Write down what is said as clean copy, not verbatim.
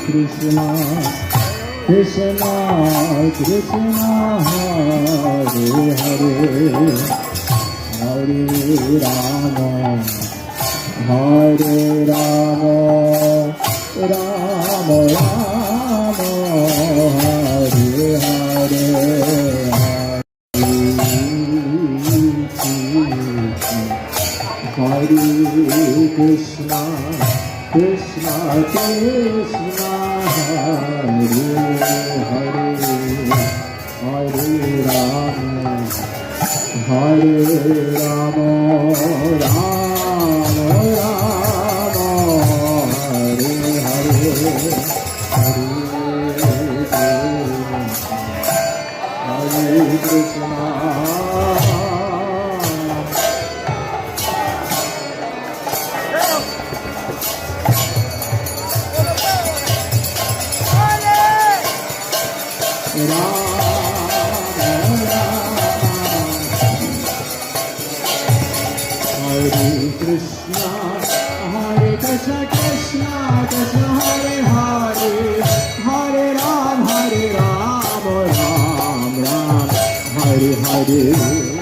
Krishna Krishna Krishna Hare Hare Hare Rama Hare Rama Rama Rama Hare Hare Hare Krishna Krishna Krishna Hare Hare Hare Rama Hare Rama Rama Rama Hare Hare Hare Krishna Hare Krishna, Hare Krishna, Krishna Krishna, Hare Hare, Hare Ram, Ram Ram, Hare Hare.